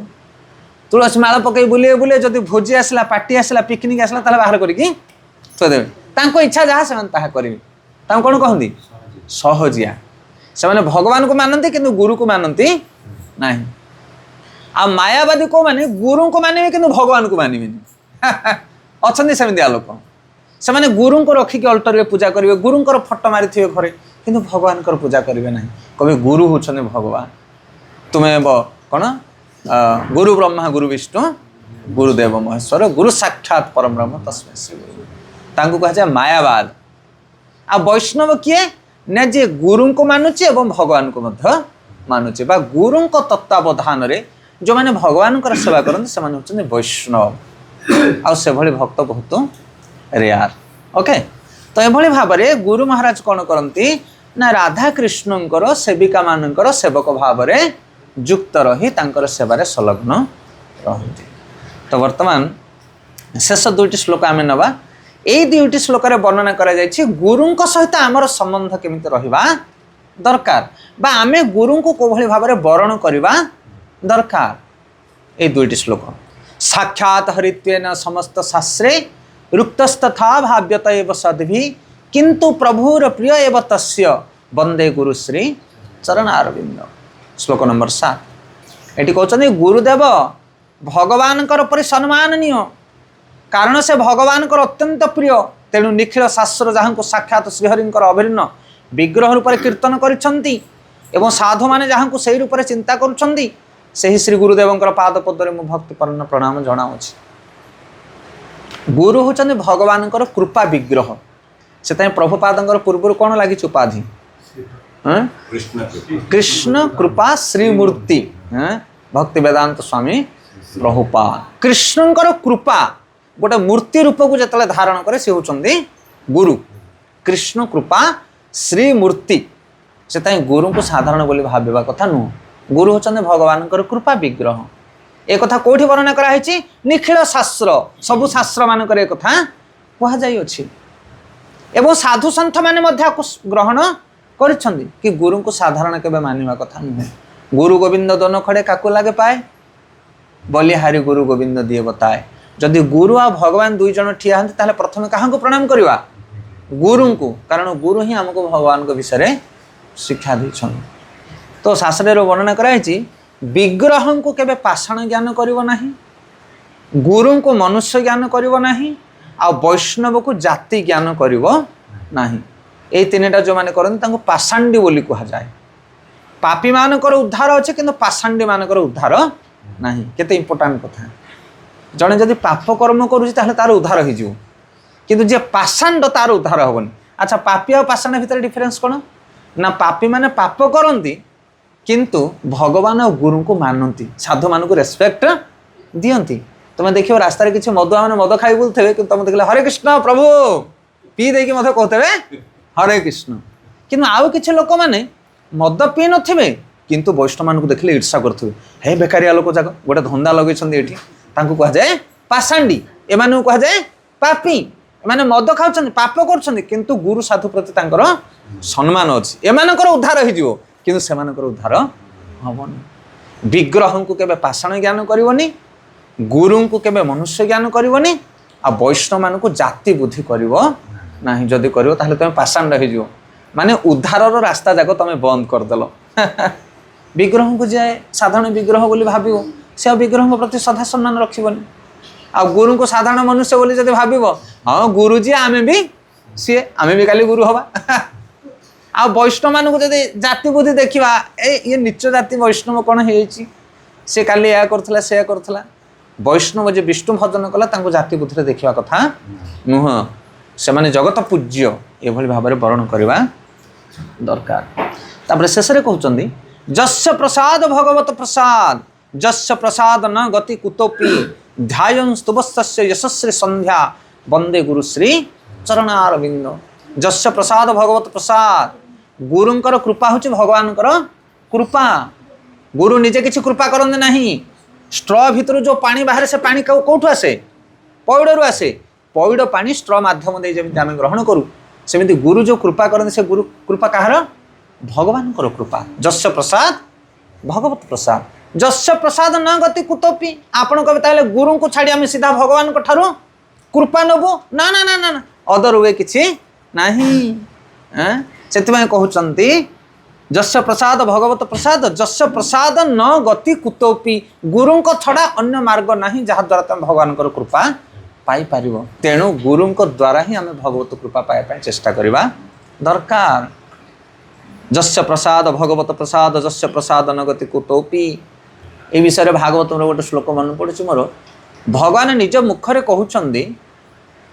तुलसी माला पकई बुले बुले जब भोजी आसला पार्टी आसला पिकनिक आसला बाहर करके थोदेवे तांको इच्छा जहाँ से करेंगे कौन कहती सहजिया से भगवान को मानती किंतु गुरु को मानती नहीं आ मायावादी को माने गुरु को मानवे किंतु भगवान को मानवे अच्छा सेमती लोक से गुरु को रखिक अल्टर में पूजा करेंगे गुरु फटो मारी घरे किंतु भगवान पूजा करेंगे ना कभी गुरु होते भगवान तुम्हें कौन गुरु ब्रह्मा गुरु विष्णु गुरुदेव महेश्वर गुरु साक्षात परम ब्रह्म तस्मै श्री गुरु तांको कहा जाए मायावाद आ वैष्णव किए ना जे गुरु को मानुचे एवं भगवान को मानुचे गुरु तत्वावधान जो मैंने भगवान सेवा करते वैष्णव आउ से भली भक्त बहुत रेयर। ओके, तो एभली भाव में गुरु महाराज कौन करती ना राधा कृष्णंकर सेविका मानकर सेवक भाव में युक्त रही तांकर सेवारे संलग्न रहती। तो वर्तमान शेष दुईटी श्लोक आम नवा। यही दुईटी श्लोक वर्णना करा जायछि गुरुंक सहित आमर संबंध केमिति रहिबा दरकार बा आमे गुरुंको कोभली भाव में वरण करबा दरकार। ए दुईटी श्लोक साक्षात हरित्वेन समस्त शास्त्रे रुक्तस्तथा भाव्यत एव सद्भि किंतु प्रभुर प्रिय एव तस्य वंदे गुरुश्री चरणारविंद। श्लोक नंबर 7 एटी कहते गुरुदेव भगवान परि सम्माननीय कारण से भगवान अत्यंत प्रिय तेणु निखिल शास्त्र जहाँ को साक्षात श्रीहरिंकर अभिन्न विग्रह रूप कीर्तन करिछंती एवं साधु माने जहाँ को सही रूप चिंता करुछंती सही श्री गुरुदेवंकर पादपद्मे मु भक्तिपूर्ण प्रणाम जनाऊँगी। गुरु होचंदी भगवान कृपा विग्रह से प्रभुपादंकर पूर्व कौन लगी उपाधि कृष्ण कृपा श्रीमूर्ति भक्ति वेदांत स्वामी प्रभुपाद। कृष्णंकर कृपा गोटे मूर्ति रूप को जिते धारण करे से होचंदी गुरु। कृष्ण कृपा श्रीमूर्ति से गुरु को साधारण बोली भाविबा कथा नुह। गुरु होचंदी भगवान कृपा विग्रह। एक कथा कोठी वर्णना करा है निखिल शास्त्र सबु शास्त्र मानकर एक कथा कह जाई अछि एवं साधु सन्थ माने मध्य ग्रहण करिछंदी कि गुरु को साधारण केबे मानिबा कथा नुह। गुरु गोविंद दोनों खड़े काकू लागे पाए बलिहारी गुरु गोविंद दिए बताए। जदि गुरु आ भगवान दुई जन ठिया हंती ताले प्रथमे काहा को प्रणाम करवा गुरु को कारण गुरु ही हमको भगवान को विषय शिक्षा दैछन। तो शास्त्र वर्णना करा है विग्रह को केबे पाषाण ज्ञान करिवो नाही गुरु को मनुष्य ज्ञान करिवो नाही आ वैष्णव को जाति ज्ञान करिवो नाही। ए तीनटा जो माने करन तांको पाषांडी बोली कहा जाए। पापी मानकर उद्धार अच्छे किंतु पाषांडी मानकर उद्धार नाही। केते इंपोर्टेंट कथा जने जदि पाप कर्म करूछि ताहले तार उद्धार हो जिवो किंतु जे पाषांड तार उद्धार होबनी। अच्छा पापी और पाषांड भितर डिफरेंस कोन ना पापी माने पाप करंती किंतु भगवान और गुरु को मानती साधु मान को रेस्पेक्ट दियंती। तुम देखियो रास्तार किसी मदुआ मैंने मद खाई बोलते कि तुम देखले हरे कृष्ण प्रभु पी देकी मत कहते हरे कृष्ण किंतु आउ किसी लोक मैंने मद पी नथिबे किंतु वैष्णव मान को देखले ईर्षा करथिबे हे बेकारिया लोक जाक गोटे धंदा लगेछंदी एठी तांको कहा जाए पाषांडी एमानु कहा जाए पापी एमाने मद खाउछंदी पाप करछंदी किंतु गुरु साधु प्रति तांकर सम्मान अछि एमानकर उद्धार हो जिवो किंतु सेमानकर उद्धार हबनी। विग्रह को केबे पाषाण ज्ञान करिवनी गुरु को केबे मनुष्य ज्ञान करिवनी आ वैष्णव मान को जाति बुद्धि करिवो नाही। जदि करिवो ताहले तमे पाषाण रहि जिवो माने उद्धारर रास्ता जाको तमे बंद कर देलो। विग्रह को जाए साधारण विग्रह बोली भाबिवो से विग्रह को प्रति श्रद्धा सम्मान रखिबनी आ गुरु को साधारण मनुष्य बोली जदि भाबिवो हां गुरुजी आमे भी काली गुरु हवा आ वैष्णव मान को जदि जाति बुद्धि देखा ये नीच जाति वैष्णव कौन सी काली या करथला से करथला वैष्णव जे विष्णु भजन कला तांको जाति बुद्धि देखा कथा नुह से माने जगत पूज्य एभली भाव में वर्ण करवा दरकार। तापर शेष कहते जस्य प्रसाद भगवत प्रसाद जस्य प्रसाद न गति कुतोपि ध्यायं स्तुवस्य यशस्वी संध्या वंदे गुरुश्री चरणारविंद। जस्य प्रसाद भगवत प्रसाद गुरुंकर कृपा होची भगवानकर कृपा। गुरु निजे किसी कृपा करते नहीं। स्ट्रॉ भितर जो पानी बाहर से पानी कौटू आसे पौड़ू आसे पौड़ पानी स्ट्रॉ माध्यम दे जमी आम ग्रहण करूँ सेमती गुरु जो कृपा करते से गुरु कृपा कहार भगवानकर कृपा। जस्य प्रसाद भगवत प्रसाद जस्य प्रसाद न गति कुतोपि आपण कहे ताले गुरु को छाड़ी आम सीधा भगवान ठारू कृपा नबु ना ना ना ना अदर वे किछि नहीं। से कहते जस्य प्रसाद भगवत प्रसाद जस्य प्रसाद न गति कुतोपि गुरु को छड़ा अन्य मार्ग नहीं जहाँ द्वारा तुम भगवान कृपा पाई पारिबो। तेणु गुरु द्वारा ही आम भगवत कृपा पाइबा चेष्टा करवा दरकार। जस्य प्रसाद भगवत प्रसाद जस्य प्रसाद न गति कुतोपि ए विषय में भागवत गोटे श्लोक मन पड़े मोर भगवान निज मुखरे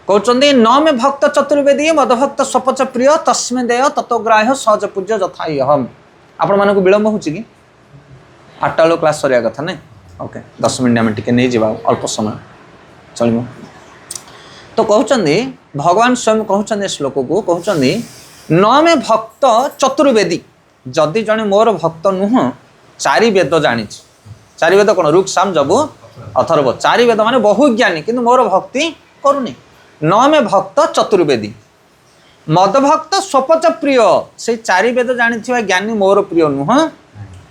कहते न मे भक्त चतुर्वेदी मदभक्त स्वपच प्रिय तस्मे देय तत्वग्राह्य सहज पूज्य जथाहम। आपण मानक विलंब हो कि 8टा बेलू क्लास सरिया कथा नहीं ओके 10 मिनट आम टे नहीं जावा अल्प समय चलो तो कहते भगवान स्वयं कहते श्लोक को कहते न मे भक्त चतुर्वेदी जदि जड़े मोर भक्त नुह चारि वेद जानी चारि वेद कौन ऋक् साम जबु अथर्व चारि वेद माने बहुज्ञानी किंतु मोर भक्ति करुनी न मे भक्त चतुर्वेदी मद भक्त स्वपच प्रिय से चारि वेद जानी ज्ञानी मोर प्रिय नुह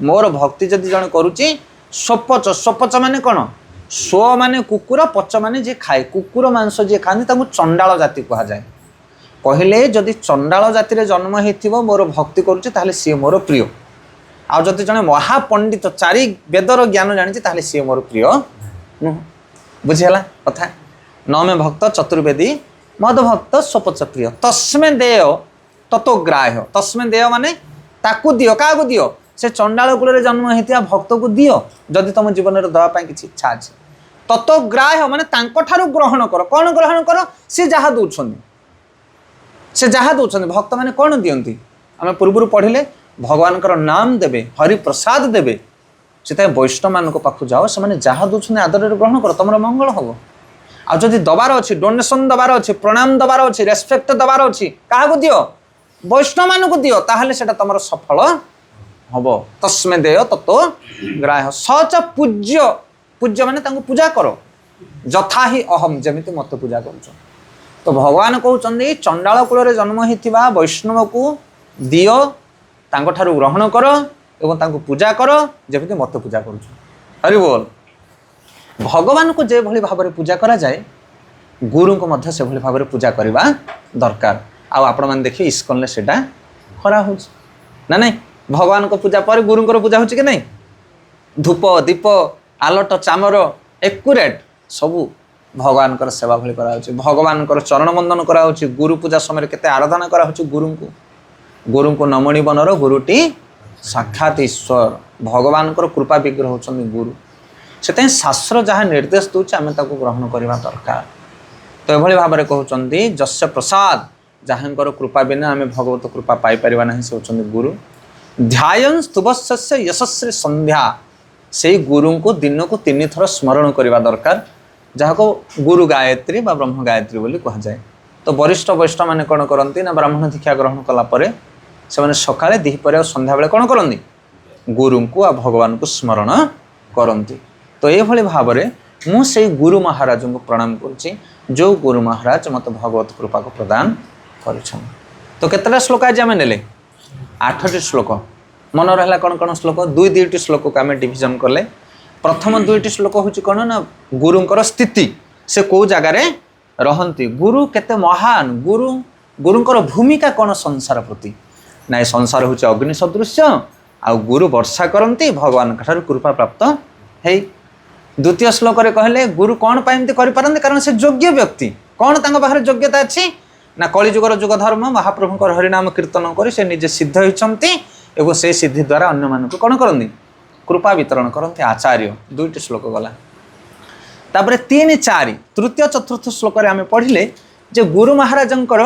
मोर भक्ति जदि जन करुच्ची स्वपच स्वपच माने कौन स्व माने कुकुर पच माने जे खाए कुकुर मांस जे खाती चंडाल जाति कह जाए कहले जदि चंडाल जाति जन्म हो मोर भक्ति करुच्चे ताहले सी मोर प्रिय आ जदि जने महापंडित चारि वेदर ज्ञान जानी ताहले सी मोर प्रिय नुह बुझीगला कथा न मे भक्त चतुर्वेदी मद भक्त स्वपच प्रिय तस्मे देय तत्वग्राह्य तस्मे देय माने ताकू दियो क्या दियो से चंडाल कूल जन्म होता भक्त को दियो जदि तुम जीवन में दवाई किसी इच्छा अच्छे तत्वग्राह्य माने ग्रहण कर कौन ग्रहण कर सी जहाँ दौरान से जहाँ दौरान भक्त मैंने कौन दियंती आम पूर्व पढ़िले भगवान नाम देवे हरिप्रसाद देवे से वैष्णव मान पाख जाओ से जहाँ दौरान आदर ग्रहण कर तुम मंगल हम आदि दबार अच्छी डोनेशन दबार अच्छी प्रणाम दबार अच्छी रेस्पेक्ट दबार अच्छी क्या दियो वैष्णव मान को दियो ताहले सेटा तुम सफल हम तस्मे देय तत्व ग्राह्य सच पूज्य पूज्य माने तांको पूजा करो जथा ही अहम जमिति मत पूजा कर तो भगवान कहते चंडाल कूल जन्म होता वैष्णव को दियो तांको ठारू ग्रहण कर एवं तांको पूजा कर जमिति मत पूजा कर हरि बोल भगवान को जे भली भाव पूजा करा जाए गुरु को मध्य से भली भाव पूजा करवा दरकार आपण मैंने देखिए इस्कन सेटा खरा हो ना नहीं भगवान को पूजा पर गुरु को पूजा होची कि नहीं धूप दीप आलट चामर एक्यूरेट सबू भगवान कर सेवा भली करा होची भगवान कर चरण बंदन करा होची गुरु पूजा समय केते आराधना करा होची गुरु को नमणी बनर गुरुटी साक्षात ईश्वर भगवान कर कृपा विग्रह होचंदी गुरु से शास्त्र जहाँ निर्देश दूचे आम ताको ग्रहण करवा दरकार तो एभली भाव में कहते जस्य प्रसाद जहाँ कृपा बिना आम भगवत कृपा पाई परिबा नहीं से होचंदी गुरु ध्यान स्तुवस्य यशस्वी संध्या से गुरु को दिन को 3 थर स्मरण करवा दरकार जहाँ को गुरु गायत्री बा ब्रह्म गायत्री बोली कह जाए तो वरिष्ठ वैष्णव मैंने कौन करती ना ब्राह्मण दीक्षा ग्रहण कलापर से सकाଳେ दिपहर और संध्या बेले कौन करती गुरु को आ भगवान को स्मरण करती तो ये भाव में मुझे गुरु महाराज को प्रणाम करुच्ची जो गुरु महाराज मत भगवत कृपा को प्रदान कर तो केतटा श्लोक आज आम ने 8टी श्लोक मन रहा कौन कौन श्लोक 2-2टी श्लोक को आम डिविजन कले प्रथम 2टी श्लोक हूँ कौन ना गुरुंकर स्थिति से कौ जगार रहती गुरु केते महान गुरुंकर भूमिका कौन संसार प्रति ना संसार हूँ अग्नि सदृश आ गुरु वर्षा करती भगवान कृपा प्राप्त है द्वितीय श्लोक कहले गुरु कौन पाइमती करें कारण से योग्य व्यक्ति कौन तांको पाखरे योग्यता अच्छी ना कलिजुगर जुग धर्म महाप्रभुकर हरिनाम कीर्तन कर से निजे सिद्ध होती एवं से सिद्धि द्वारा अन्य मानक कौन करती कृपा वितरण करते आचार्य 2टी श्लोक गला तापर 3-4 तृतीय चतुर्थ श्लोक आम पढ़िले जे गुरु महाराजंकर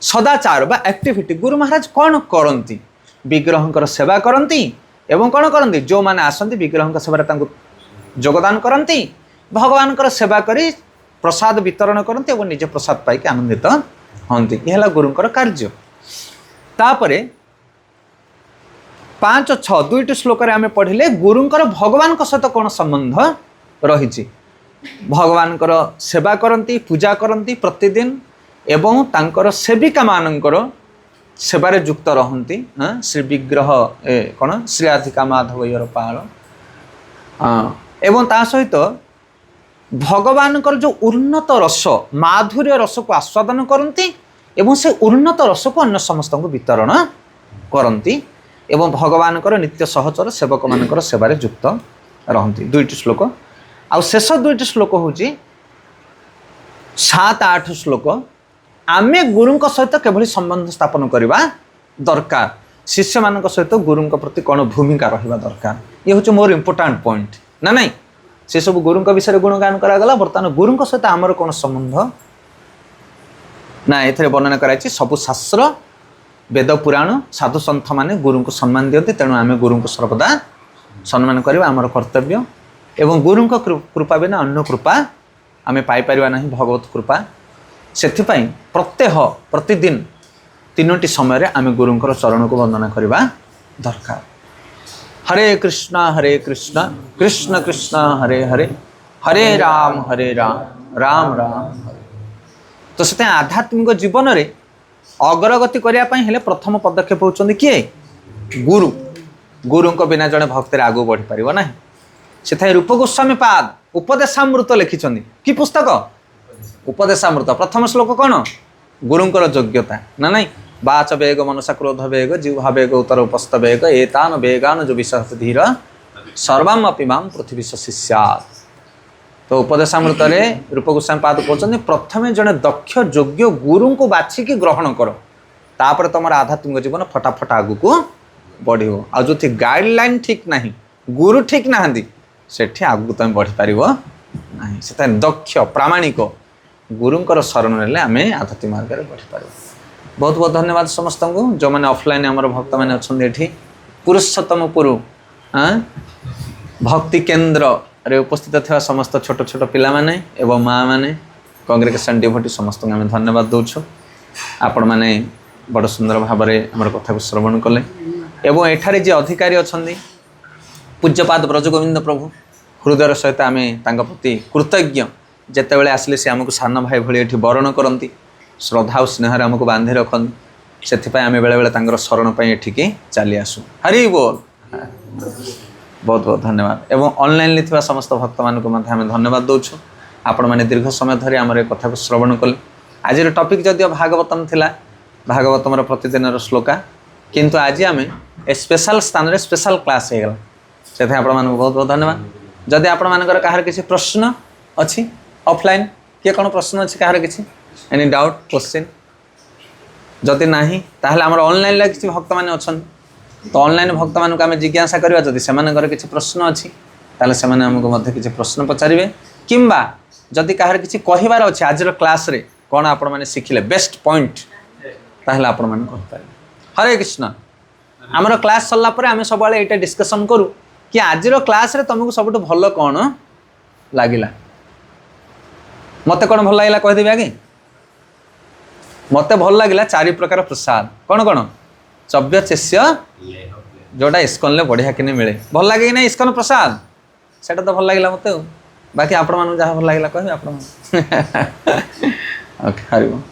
सदाचार बा एक्टिविटी गुरु महाराज कौन करती विग्रहंकर सेवा करती एवं कौन करती जो मैंने आसती विग्रह सेवा योगदान करती भगवान सेवा करी प्रसाद वितरण करते और निजे प्रसाद पाई आनंदित हंती यह गुरुंकर कार्य तापरे 5-6 2टी श्लोक आम पढ़िले गुरुंकर भगवान सहित कौन संबंध रही भगवान सेवा करती पूजा करती प्रतिदिन एवं तांकर सेविका मानकर सेवारे युक्त रहती श्री विग्रह कौन श्री अधिका माधव पाल एवं ता सहित भगवान जो उन्नत रस माधुर्य रस को आस्वादन करती एवं से उन्नत रस को अन्य समस्त को वितरण करती एवं भगवान नित्य सहचर सेवक मान सेवारे युक्त रहती 2टी श्लोक आ शेष 2टी श्लोक हूँ 7-8 श्लोक आमे गुरु सहित केभली संबंध स्थापन करवा दरकार शिष्य मान सहित गुरु प्रति कौन भूमिका रहा दरकार ये हूँ मोर इम्पोर्टाट पॉइंट ना नहीं से सब गुरु विषय गुणगान करागला बर्तमान गुरु सहित आमर कौन संबंध ना ये वर्णना कराई सबु शास्त्र वेद पुराण साधु सन्थ माने गुरु को सम्मान दियंती तेणु आम गुरु को सर्वदा सम्मान करवा आमर कर्तव्य एवं गुरु कृपा बिना अन्य कृपा आमे पाई परिबा नाही भगवत कृपा सेथिपाई प्रत्यह प्रतिदिन 3टी समय रे आमे गुरुंकर चरण को वंदना करबा दरकार। हरे कृष्णा कृष्ण कृष्ण हरे हरे हरे राम राम राम हरे। तो से आध्यात्मिक जीवन रे अग्रगति करने हेले प्रथम पदक्षेप होउछन्ति किए गुरु। गुरु को बिना जड़े भक्त आगू बढ़ी पार ना। से रूप गोस्वामी पाद उपदेशामृत लिखिं कि पुस्तक उपदेशामृत प्रथम श्लोक कौन गुरुंकर योग्यता ना नहीं बाच वेग मनसा क्रोध वेग जिह्वा वेग उत्तर उपस्थ वेग एतान वेगान जो विश्वास धीर सर्वाम अपिमाम पृथ्वी शिष्यात्। तो उपदेशामृत रूप गोस्वामी पाद कहते प्रथमे जड़े दक्ष योग्य गुरु को बाछिकी ग्रहण कर तापर तुम आध्यात्मिक जीवन फटाफट आगू को बढ़ आ जो गाइडलाइन ठीक ना गुरु ठीक ना सेठी आगू तुम बढ़ी पार ना से दक्ष प्रामाणिक गुरुंकर शरण ने आम आध्यात्मिक मार्ग में बढ़ी पार। बहुत बहुत धन्यवाद समस्त को जो मैंने ऑफलाइन आमर भक्त मैंने अच्छा पुरुषोत्तमपुर भक्ति केन्द्र रे उपस्थित था समस्त छोट छोट पिला माने एवं माँ मैंने कांग्रेगेशन डिवोटी समस्त आम धन्यवाद दौछु। आपण मैंने बड़ सुंदर भाव में आम कथा को श्रवण कले एवं एठारे जे अधिकारी अच्छा पूज्यपाद ब्रजगोविंद प्रभु हृदय सहित आम प्रति कृतज्ञ जितेबाला आसिले से आमको सान भाई भाई ये बरण करती श्रद्धा और स्नेह आमको बांधि रखती से आम बेले बेले शरण पर एठिके चली आसू। हरि बोल। बहुत बहुत धन्यवाद एवं ऑनलाइन थी समस्त भक्त मानक आम धन्यवाद दौछु। आपण मैंने दीर्घ समय धरी आम कथा को श्रवण कले। आज टॉपिक जदिव भागवतम थिला भागवतम प्रतिदिन श्लोका किंतु आज आम ए स्पेशल स्थान रे स्पेशल क्लास हो गला से आपण मानक बहुत बहुत धन्यवाद। जदि आपण मानकर कहार किसी प्रश्न अच्छी ऑफलाइन किए कौन प्रश्न अच्छी कहार किसी एनी डाउट क्वेश्चन जदि नाही ताहले हमर ऑनलाइन ला किसी भक्त माने अछन तो ऑनलाइन भक्त मानक आम जिज्ञासा करबा जदि सेमानकर किसी प्रश्न अच्छी ताहले सेमाने हमको मध्य किसी प्रश्न पचारिबे किंबा जदि कहार किसी कहिबार अछि आज क्लास रे कोन आपण माने सिखिले बेस्ट पॉइंट ताहले आपण माने कहि पारे। हरे कृष्ण। आमर क्लास सरला परे आमे सब एटा डिस्कशन करू कि आज क्लास रे तुमको सब भल कौन लगिला मत कौन भल लगे कहीदेवी आगे मत भल लगे 4 प्रकार प्रसाद कौन कौन चव्य चेष्य जोटा इस्कन बढ़िया कि मिले भल लगे कि ना इस्कन प्रसाद से तो भल लगे मत बाकी आपण जहाँ भल लगे कह आप। हरि बोल।